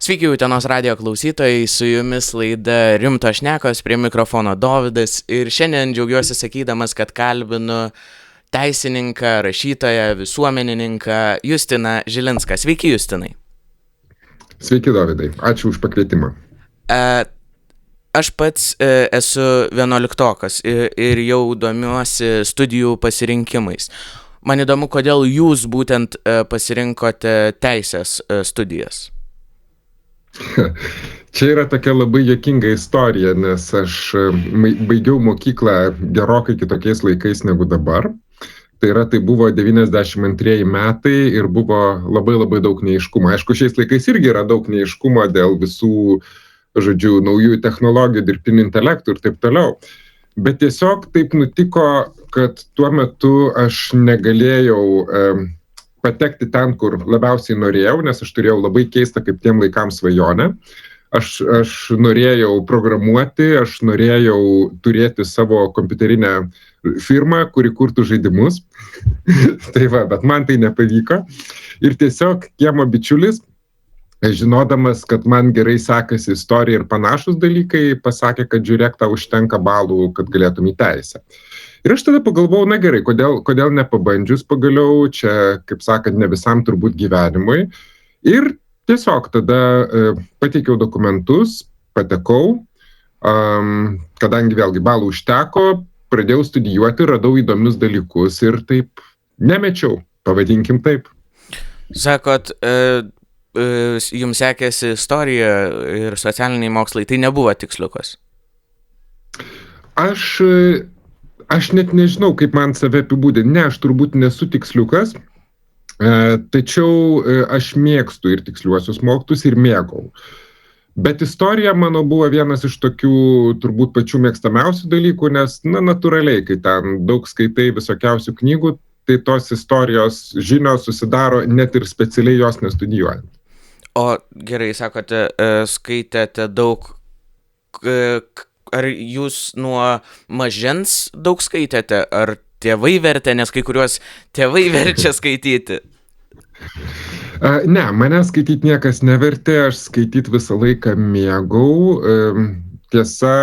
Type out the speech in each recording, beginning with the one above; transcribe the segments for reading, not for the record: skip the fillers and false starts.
Sveiki, Utenos radijo klausytojai, su jumis laida Rimtos šnekos, prie mikrofono Dovydas ir šiandien džiaugiuosi sakydamas, kad kalbinu teisininką, rašytoją, visuomenininką Justiną Žilinską. Sveiki, Justinai. Sveiki, Dovydai. Ačiū už pakvietimą. Aš pats esu 11-okas ir jau domiuosi studijų pasirinkimais. Man įdomu, kodėl jūs būtent pasirinkote teisės studijas. Čia yra tokia labai juokinga istorija, nes aš baigiau mokyklą gerokai kitokiais laikais negu dabar. Tai buvo 92 metai ir buvo labai daug neaiškumo. Aišku, šiais laikais irgi yra daug neaiškumo dėl visų, naujųjų technologijų, dirbtinių intelektų ir taip toliau. Bet tiesiog taip nutiko, kad tuo metu aš negalėjau patekti ten, kur labiausiai norėjau, nes aš turėjau labai keistą kaip tiem laikams svajonę. Aš norėjau programuoti, aš norėjau turėti savo kompiuterinę firmą, kuri kurtų žaidimus. Tai va, bet man tai nepavyko. Ir tiesiog kiemo bičiulis, žinodamas, kad man gerai sekasi istorija ir panašus dalykai, pasakė, kad žiūrėk, tau užtenka balų, kad galėtum į teisę. Ir aš tada pagalvojau, na gerai, kodėl nepabandžius pagaliau, čia, kaip sakant, ne visam turbūt gyvenimui. Ir tiesiog tada pateikiau dokumentus, patekau, kadangi vėlgi balų užteko, pradėjau studijuoti, radau įdomius dalykus ir taip nemečiau, pavadinkim taip. Sakot, jums sekėsi istorija ir socialiniai mokslai, tai nebuvo tiksliukas? Aš net nežinau, kaip man save apibūdinti. Ne, aš turbūt nesu tiksliukas, tačiau aš mėgstu ir tiksliuosius mokslus ir mėgau. Bet istorija mano buvo vienas iš tokių turbūt pačių mėgstamiausių dalykų, nes, natūraliai, kai ten daug skaitai visokiausių knygų, tai tos istorijos žinios susidaro net ir specialiai jos nestudijuojant. O gerai, sakote, skaitėte daug. Ar jūs nuo mažens daug skaitėte, ar tėvai vertė, nes kai kuriuos tėvai verčia skaityti? Ne, mane skaityti niekas nevertė, aš skaityti visą laiką mėgau. Tiesa,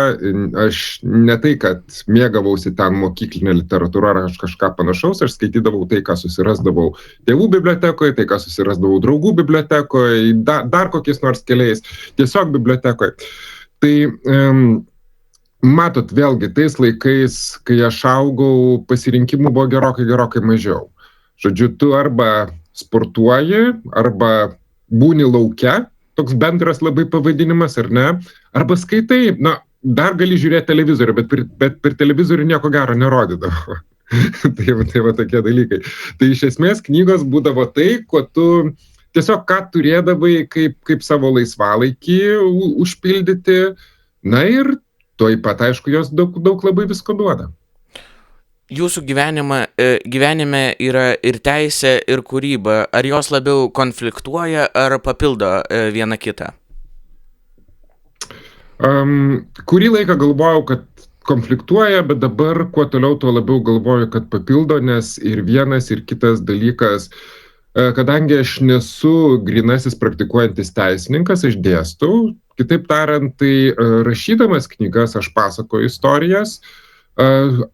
aš ne tai, kad mėgavausi ten mokyklinę literatūrą ar kažką panašaus, aš skaitydavau tai, ką susirasdavau tėvų bibliotekoje, tai, ką susirasdavau draugų bibliotekoje, dar kokiais nors keliais, tiesiog bibliotekoje. Tai matot, vėlgi, tais laikais, kai aš augau, pasirinkimų buvo gerokai mažiau. Žodžiu, tu arba sportuoji, arba būni lauke, toks bendras labai pavadinimas, ar ne, arba skaitai, dar gali žiūrėti televizorių, bet per televizorių nieko gero nerodydavo. Tai va tokie dalykai. Tai iš esmės knygos būdavo tai, ko tu tiesiog ką turėdavai kaip savo laisvalaikį užpildyti, ir tuoj pat, aišku, jos daug labai visko duoda. Jūsų gyvenime yra ir teisė, ir kūryba. Ar jos labiau konfliktuoja, ar papildo vieną kitą? Kurį laiką galvojau, kad konfliktuoja, bet dabar kuo toliau, tuo labiau galvoju, kad papildo, nes ir vienas, ir kitas dalykas, kadangi aš nesu grynasis praktikuojantis teisininkas, aš dėstau. Kitaip tariant, tai rašydamas knygas aš pasakoju istorijas,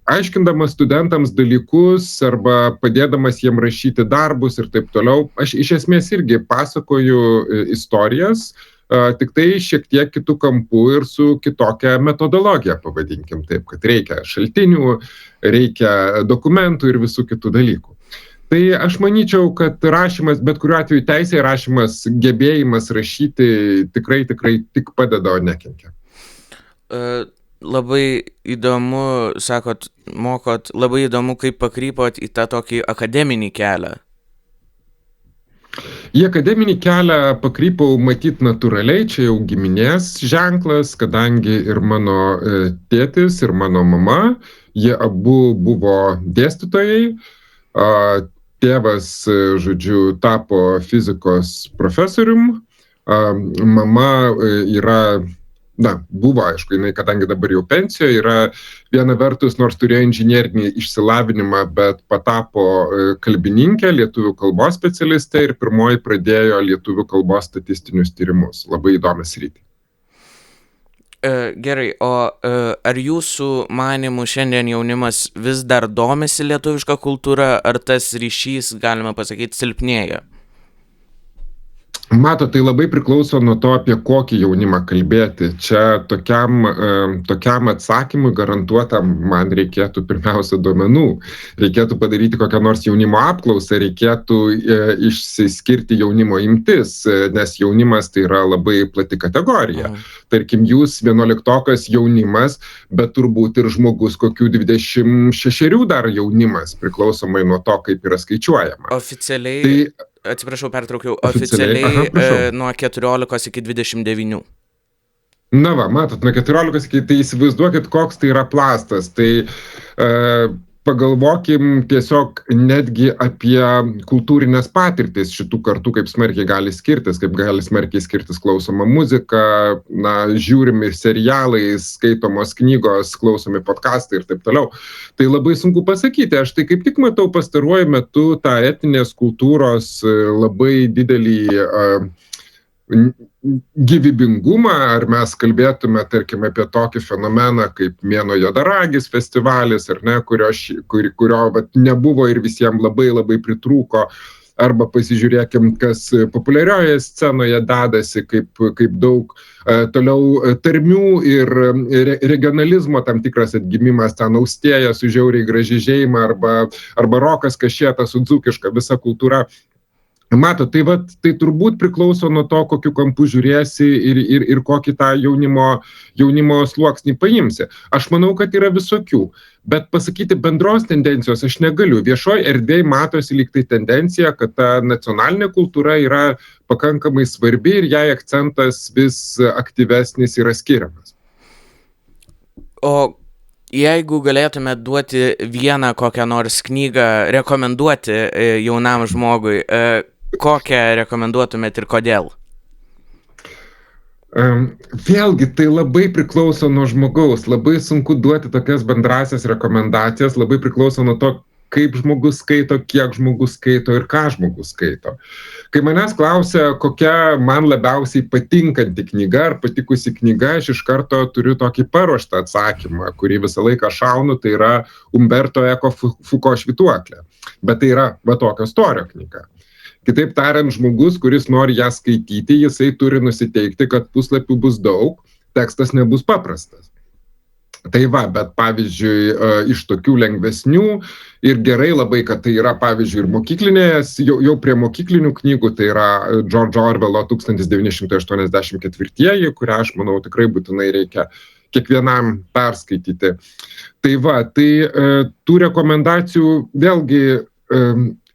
aiškindamas studentams dalykus arba padėdamas jiem rašyti darbus ir taip toliau. Aš iš esmės irgi pasakoju istorijas, tik tai šiek tiek kitų kampų ir su kitokia metodologija, pavadinkim taip, kad reikia šaltinių, reikia dokumentų ir visų kitų dalykų. Tai aš manyčiau, kad rašymas, bet kuriuo atveju teisėje rašymas, gebėjimas rašyti tikrai tik padeda, o nekenkia. Labai įdomu, sakot, mokot, labai įdomu, kaip pakrypot į tą tokį akademinį kelią. Į akademinį kelią pakrypau matyt natūraliai, čia jau giminės ženklas, kadangi ir mano tėtis, ir mano mama, jie abu buvo dėstytojai. Tėvas, tapo fizikos profesorium, mama yra buvo, aišku, jinai, kadangi dabar jau pensijoje, yra viena vertus, nors turėjo inžinierinį išsilavinimą, bet patapo kalbininkė, lietuvių kalbos specialistė ir pirmoji pradėjo lietuvių kalbos statistinius tyrimus. Labai įdomią sritį. Gerai, o ar jūsų manimų šiandien jaunimas vis dar domisi lietuvišką kultūrą, ar tas ryšys, galima pasakyti, silpnėja? Matot, tai labai priklauso nuo to, apie kokį jaunimą kalbėti. Čia tokiam atsakymui garantuotam man reikėtų pirmiausia duomenų. Reikėtų padaryti kokią nors jaunimo apklausą, reikėtų išsiskirti jaunimo imtis, nes jaunimas tai yra labai plati kategorija. Tarkim, jūs 11-okas jaunimas, bet turbūt ir žmogus kokių 26 dar jaunimas, priklausomai nuo to, kaip yra skaičiuojama. Oficialiai... Atsiprašau, pertraukiau. Oficialiai nuo 14 iki 29. Na va, matot, nuo 14 iki, tai įsivaizduokit, koks tai yra plastas. Tai pagalvokim tiesiog netgi apie kultūrinės patirtis šitų kartų, kaip smarkiai gali skirtis, kaip gali smarkiai skirtis klausoma muzika, žiūrimi serialai, skaitomos knygos, klausomi podcastai ir taip toliau. Tai labai sunku pasakyti. Aš tai kaip tik matau pastaruoju metu tą etinės kultūros labai didelį gyvybingumą, ar mes kalbėtume, tarkim, apie tokį fenomeną kaip Mėnuo juodaragis festivalis, ar ne, kurio nebuvo ir visiems labai labai pritrūko, arba pasižiūrėkim, kas populiarioje scenoje dedasi, kaip daug toliau tarmių ir regionalizmo tam tikras atgimimas, ten Austėja su žiauriai graži žeima, arba Rokas Kašėta su dzūkiška visa kultūra. Matot, tai turbūt priklauso nuo to, kokiu kampu žiūrėsi ir kokį tą jaunimo sluoksnį paimsi. Aš manau, kad yra visokių, bet pasakyti bendros tendencijos aš negaliu. Viešoj erdvėj matosi lyg tai tendencija, kad ta nacionalinė kultūra yra pakankamai svarbi ir jai akcentas vis aktyvesnis yra skiriamas. O jeigu galėtume duoti vieną kokią nors knygą, rekomenduoti jaunam žmogui, kokią rekomenduotumėt ir kodėl? Vėlgi, tai labai priklauso nuo žmogaus. Labai sunku duoti tokias bendrasias rekomendacijas, labai priklauso nuo to, kaip žmogus skaito, kiek žmogus skaito ir ką žmogus skaito. Kai manęs klausia, kokia man labiausiai patinkanti knyga ar patikusi knyga, aš iš karto turiu tokį paruoštą atsakymą, kurį visą laiką šaunu, tai yra Umberto Eco Foucault Švytuoklė. Bet tai yra tokio storio knyga. Kitaip tariant, žmogus, kuris nori ją skaityti, jisai turi nusiteikti, kad puslapių bus daug, tekstas nebus paprastas. Tai bet pavyzdžiui, iš tokių lengvesnių ir gerai labai, kad tai yra, pavyzdžiui, ir mokyklinės, jau prie mokyklinių knygų, tai yra George Orwello 1984, kurią aš manau tikrai būtinai reikia kiekvienam perskaityti. Tai tų rekomendacijų, vėlgi,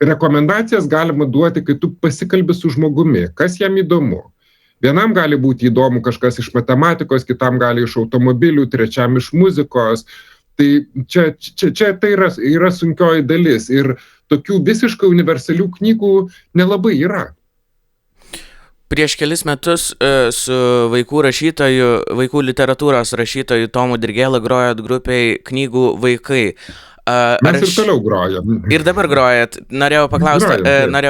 rekomendacijas galima duoti, kai tu pasikalbi su žmogumi, kas jam įdomu. Vienam gali būti įdomu kažkas iš matematikos, kitam gali iš automobilių, trečiam iš muzikos. Tai čia tai yra sunkioji dalis ir tokių visiškai universalių knygų nelabai yra. Prieš kelis metus su vaikų literatūros rašytoju Tomu Dirgėla grojot grupėj Knygų vaikai. Mes ir toliau grojam. Ir dabar grojat. Norėjau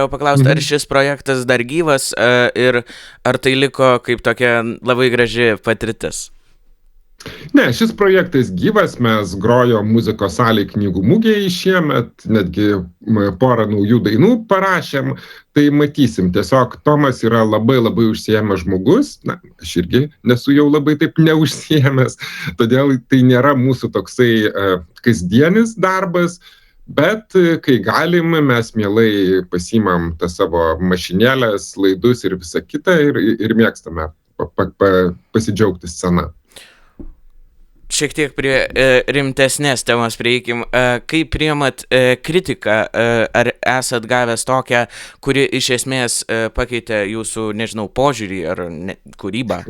paklausti, ar šis projektas dar gyvas ir ar tai liko kaip tokia labai graži patirtis? Ne, šis projektas gyvas, mes grojom muzikos salėj Knygų mugėje šiemet, netgi porą naujų dainų parašėm, tai matysim. Tiesiog Tomas yra labai labai užsiėmęs žmogus, aš irgi nesu jau labai taip neužsiėmęs, todėl tai nėra mūsų toksai kasdienis darbas, bet kai galim, mes mielai pasiimam tą savo mašinėlės, laidus ir visą kitą ir mėgstame pasidžiaugti sceną. Šiek tiek prie rimtesnės temos prieikim. Kaip priimat kritiką? Ar esat gavęs tokią, kuri iš esmės pakeitė jūsų, nežinau, požiūrį ar kūrybą?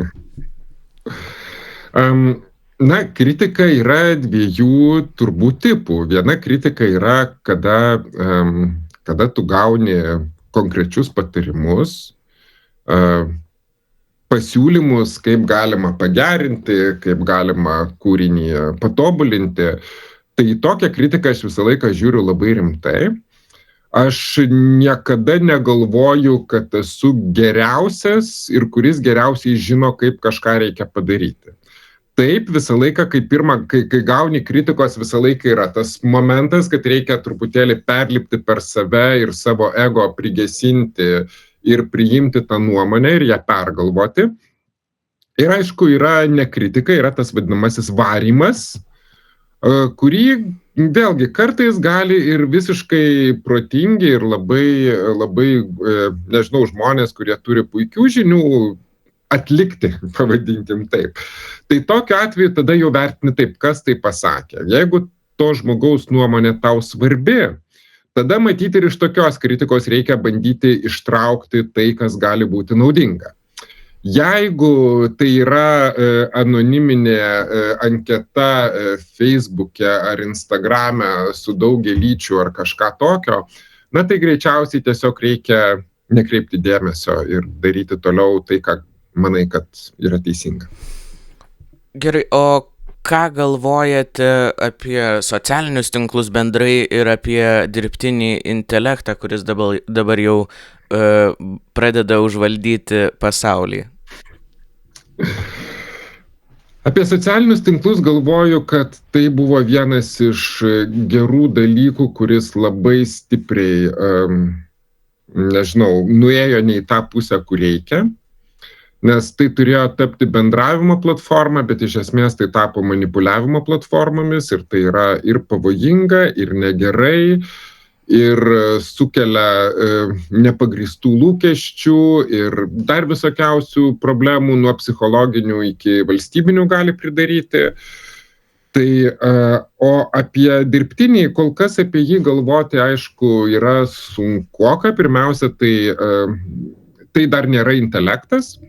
Kritika yra dviejų turbūt tipų. Viena kritika yra, kada tu gauni konkrečius patarimus, pasiūlymus, kaip galima pagerinti, kaip galima kūrinį patobulinti. Tai į tokią kritiką aš visą laiką žiūriu labai rimtai. Aš niekada negalvoju, kad esu geriausias ir kuris geriausiai žino, kaip kažką reikia padaryti. Taip, visą laiką, kai gauni kritikos, visą laiką yra tas momentas, kad reikia truputėlį perlipti per save ir savo ego prigesinti ir priimti tą nuomonę ir ją pergalvoti. Ir aišku, yra ne kritika, yra tas vadinamasis varymas, kurį vėlgi kartais gali ir visiškai protingi ir labai, nežinau, žmonės, kurie turi puikių žinių atlikti, pavadinkim taip. Tai tokiu atveju tada jau vertini taip, kas tai pasakė. Jeigu to žmogaus nuomonė tau svarbi, tada matyti ir iš tokios kritikos reikia bandyti ištraukti tai, kas gali būti naudinga. Jeigu tai yra anoniminė anketa Facebook'e ar Instagram'e su daugelyčiu ar kažką tokio, na tai greičiausiai tiesiog reikia nekreipti dėmesio ir daryti toliau tai, ką manai, kad yra teisinga. Gerai, o ką galvojate apie socialinius tinklus bendrai ir apie dirbtinį intelektą, kuris dabar jau pradeda užvaldyti pasaulį? Apie socialinius tinklus galvoju, kad tai buvo vienas iš gerų dalykų, kuris labai stipriai, nuėjo ne į tą pusę, kur reikia. Nes tai turėjo tapti bendravimo platforma, bet iš esmės tai tapo manipuliavimo platformomis ir tai yra ir pavojinga, ir negerai, ir sukelia nepagrįstų lūkesčių ir dar visokiausių problemų nuo psichologinių iki valstybinių gali pridaryti. Tai, o apie dirbtinį, kol kas apie jį galvoti, aišku, yra sunkoka. Pirmiausia, tai dar nėra intelektas.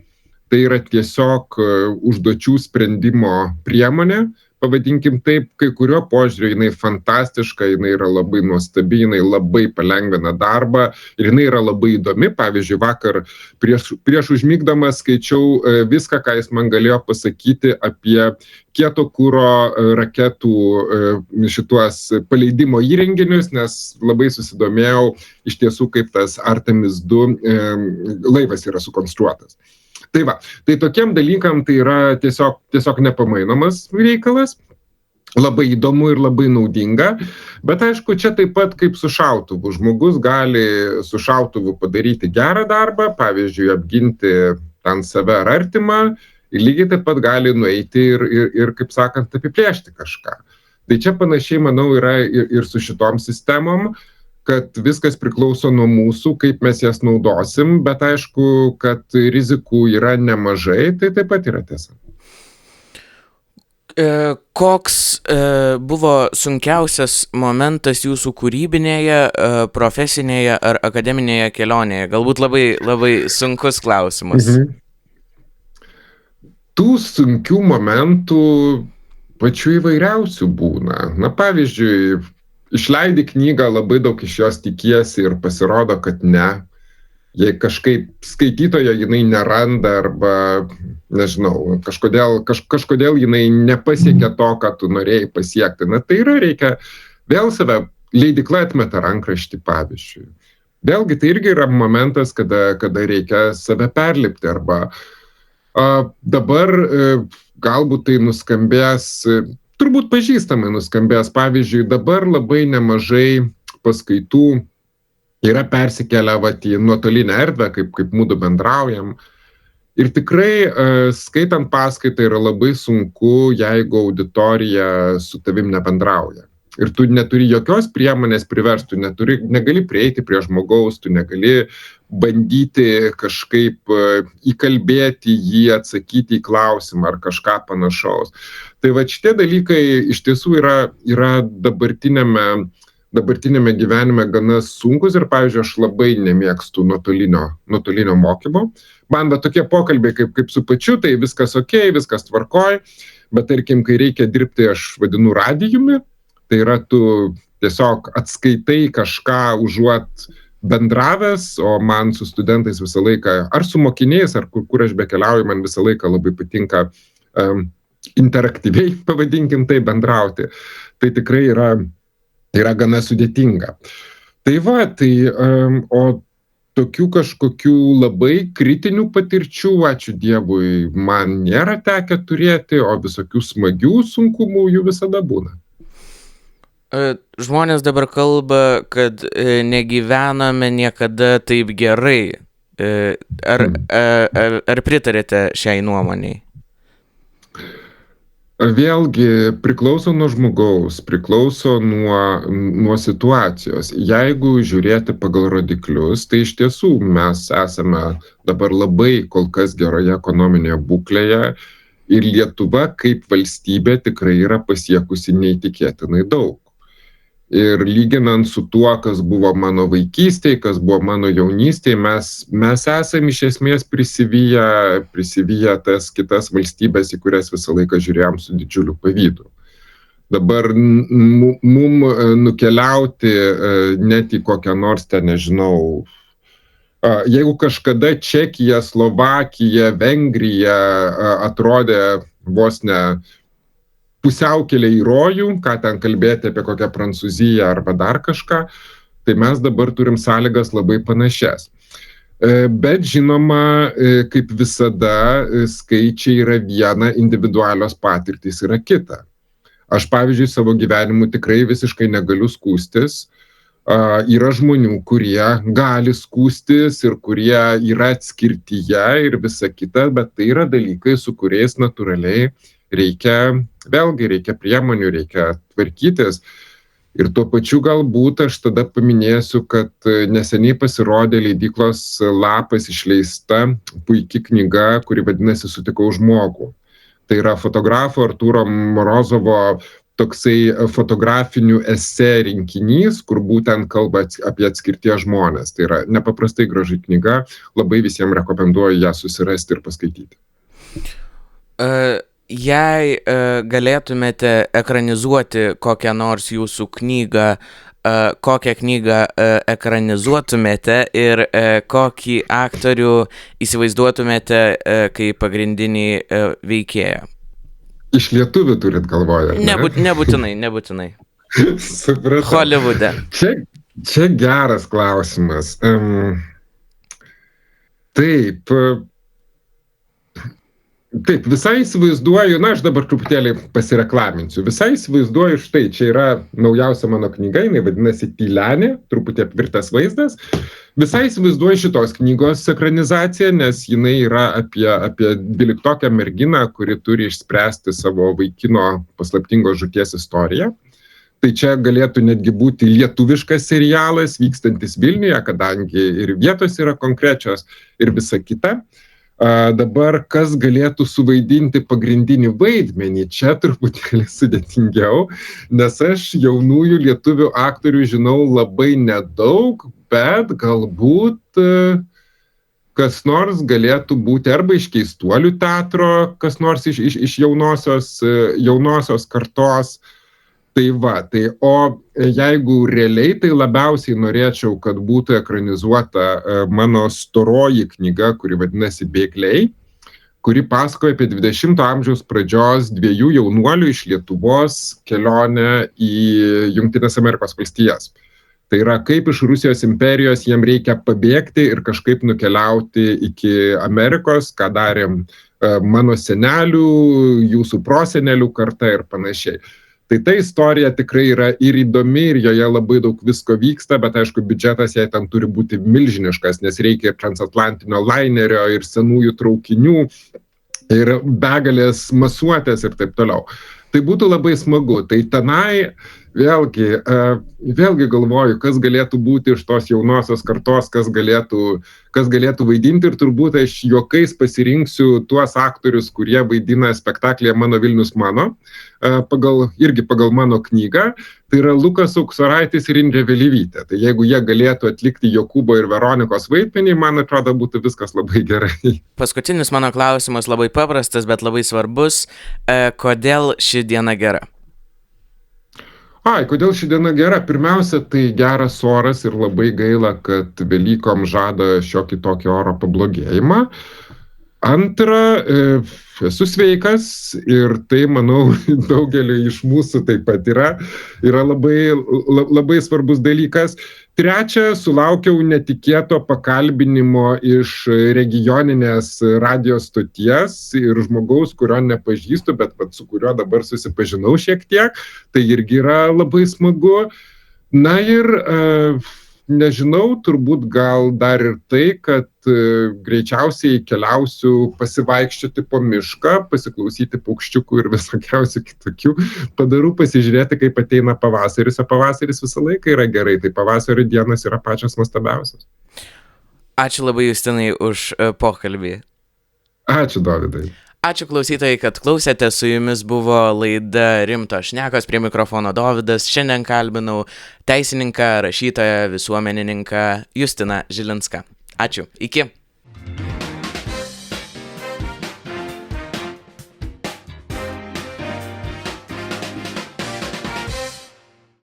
Tai yra tiesiog užduočių sprendimo priemonė, pavadinkim taip, kai kurio požiūrio jinai fantastiška, jinai yra labai nuostabi, jinai labai palengvina darbą ir jinai yra labai įdomi. Pavyzdžiui, vakar prieš užmigdamas skaičiau viską, ką jis man galėjo pasakyti apie kieto kuro raketų šituos paleidimo įrenginius, nes labai susidomėjau iš tiesų, kaip tas Artemis 2 laivas yra sukonstruotas. Tai va, tai tokiem dalykam tai yra tiesiog nepamainomas reikalas, labai įdomu ir labai naudinga, bet aišku, čia taip pat kaip su šautuvu. Žmogus gali su šautuvu padaryti gerą darbą, pavyzdžiui, apginti ten save ar artimą, ir lygiai taip pat gali nueiti ir kaip sakant, apiplėšti kažką. Tai čia panašiai, manau, yra ir su šitom sistemom, kad viskas priklauso nuo mūsų, kaip mes jas naudosim, bet aišku, kad rizikų yra nemažai, tai taip pat yra tiesa. Koks buvo sunkiausias momentas jūsų kūrybinėje, profesinėje ar akademinėje kelionėje? Galbūt labai sunkus klausimas. Tų sunkių momentų pačių įvairiausių būna. Na, pavyzdžiui, išleidi knygą, labai daug iš jos tikiesi ir pasirodo, kad ne. Jei kažkaip skaitytojo jinai neranda arba, nežinau, kažkodėl jinai nepasiekia to, ką tu norėjai pasiekti. Na tai reikia vėl save, leidykla atmeta rankraštį, pavyzdžiui. Vėlgi tai irgi yra momentas, kada reikia save perlipti arba dabar galbūt tai nuskambės, turbūt pažįstamai nuskambės. Pavyzdžiui, dabar labai nemažai paskaitų yra persikėlę į nuotolinę erdvę, kaip mūdu bendraujam. Ir tikrai, skaitant paskaitą, yra labai sunku, jeigu auditorija su tavim nebendrauja. Ir tu neturi jokios priemonės priversti, negali prieiti prie žmogaus, tu negali bandyti kažkaip įkalbėti jį, atsakyti į klausimą ar kažką panašaus. Tai va šitie dalykai iš tiesų yra dabartinėme gyvenime gana sunkus ir, pavyzdžiui, aš labai nemėgstu nuotolinio mokymo. Man tokie pokalbiai kaip su pačiu, tai viskas okei, viskas tvarkoj, bet tarkim, kai reikia dirbti, aš vadinu radijumi, tai yra tu tiesiog atskaitai kažką užuot bendravęs, o man su studentais visą laiką, ar su mokiniais, ar kur aš bekeliauju, man visą laiką labai patinka interaktyviai, pavadinkim tai, bendrauti. Tai tikrai yra gana sudėtinga. Tai va, o tokių kažkokių labai kritinių patirčių, ačiū Dievui, man nėra tekę turėti, o visokių smagių sunkumų jų visada būna. Žmonės dabar kalba, kad negyvename niekada taip gerai. Ar pritarėte šiai nuomoniai? Vėlgi priklauso nuo žmogaus, priklauso nuo situacijos. Jeigu žiūrėti pagal rodiklius, tai iš tiesų mes esame dabar labai kol kas geroje ekonominėje būklėje ir Lietuva kaip valstybė tikrai yra pasiekusi neįtikėtinai daug. Ir lyginant su tuo, kas buvo mano vaikystėje, kas buvo mano jaunystėje, mes esame iš esmės prisivyję tas kitas valstybės, į kurias visą laiką žiūrėjom su didžiuliu pavydu. Dabar mum nukeliauti net į kokią nors, nežinau, jeigu kažkada Čekija, Slovakija, Vengrija atrodė vos ne pusiaukelė į rojų, ką ten kalbėti apie kokią Prancūziją arba dar kažką, tai mes dabar turim sąlygas labai panašias. Bet žinoma, kaip visada, skaičiai yra viena, individualios patirtys yra kita. Aš, pavyzdžiui, savo gyvenimu tikrai visiškai negaliu skųstis. Yra žmonių, kurie gali skųstis ir kurie yra atskirtyje ir visa kita, bet tai yra dalykai, su kuriais natūraliai reikia priemonių, reikia tvarkytis. Ir tuo pačiu galbūt aš tada paminėsiu, kad neseniai pasirodė leidyklos Lapas išleista puiki knyga, kuri vadinasi Sutikau žmogų. Tai yra fotografo Artūro Morozovo toksai fotografinių esė rinkinys, kur būtent kalba apie atskirties žmonės. Tai yra nepaprastai graži knyga, labai visiems rekomenduoju ją susirasti ir paskaityti. Jei galėtumėte ekranizuoti kokią nors jūsų knygą, kokią knygą ekranizuotumėte ir kokį aktorių įsivaizduotumėte kaip pagrindinį veikėją? Iš lietuvių turit galvoje, ne? Nebūtinai. Supratau. Holivude. Čia geras klausimas. Taip, visai įsivaizduoju, aš dabar truputėlį pasireklaminsiu, visai įsivaizduoju, štai, čia yra naujausia mano knyga, jinai vadinasi Tylenė, truputį apvirtas vaizdas, visai įsivaizduoju šitos knygos ekranizaciją, nes jinai yra apie 12-okę merginą, kuri turi išspręsti savo vaikino paslaptingos žūties istoriją. Tai čia galėtų netgi būti lietuviškas serialas, vykstantis Vilniuje, kadangi ir vietos yra konkrečios ir visa kita. Dabar kas galėtų suvaidinti pagrindinį vaidmenį, čia truputėlį sudėtingiau, nes aš jaunųjų lietuvių aktorių žinau labai nedaug, bet galbūt kas nors galėtų būti arba iš Keistuolių teatro, kas nors iš jaunosios kartos. Tai va, o jeigu realiai, tai labiausiai norėčiau, kad būtų ekranizuota mano storoji knyga, kuri vadinasi Bėgliai, kuri pasakoja apie 20-ojo amžiaus pradžios dviejų jaunuolių iš Lietuvos kelionę į Jungtines Amerikos valstijas. Tai yra, kaip iš Rusijos imperijos jiem reikia pabėgti ir kažkaip nukeliauti iki Amerikos, ką darėm mano senelių, jūsų prosenelių karta ir panašiai. Tai ta istorija tikrai yra ir įdomi, ir joje labai daug visko vyksta, bet aišku, biudžetas jai ten turi būti milžiniškas, nes reikia ir transatlantinio lainerio, ir senųjų traukinių, ir begalės masuotės ir taip toliau. Tai būtų labai smagu. Tai tenai vėlgi galvoju, kas galėtų būti iš tos jaunosios kartos, kas galėtų vaidinti, ir turbūt aš juokais pasirinksiu tuos aktorius, kurie vaidina spektaklyje Mano Vilnius mano, pagal mano knygą. Tai yra Lukas Auksoraitis ir Indrė Vėlyvytė. Tai jeigu jie galėtų atlikti Jokūbo ir Veronikos vaidmenį, man atrodo, būtų viskas labai gerai. Paskutinis mano klausimas labai paprastas, bet labai svarbus. Kodėl ši diena gera? Kodėl ši diena gera? Pirmiausia, tai geras oras ir labai gaila, kad Velykom žada šiokį tokį oro pablogėjimą. Antra, esu sveikas ir tai, manau, daugelį iš mūsų taip pat yra labai svarbus dalykas. Trečia, sulaukiau netikėto pakalbinimo iš regioninės radijos stoties ir žmogaus, kurio nepažįstu, bet su kuriuo dabar susipažinau šiek tiek. Tai irgi yra labai smagu. Na ir nežinau, turbūt gal dar ir tai, kad greičiausiai keliausiu pasivaikščioti po mišką, pasiklausyti paukščiukų ir visokiausių kitokių padarų, pasižiūrėti, kaip ateina pavasaris, o pavasaris visą laiką yra gerai, tai pavasario dienos yra pačios nuostabiausios. Ačiū labai, Justinai, už pokalbį. Ačiū, Dovydai. Ačiū klausytojai, kad klausėte, su jumis buvo laida Rimtos šnekos, prie mikrofono Dovydas. Šiandien kalbinau teisininką, rašytoją, visuomenininką Justiną Žilinską. Ačiū, iki.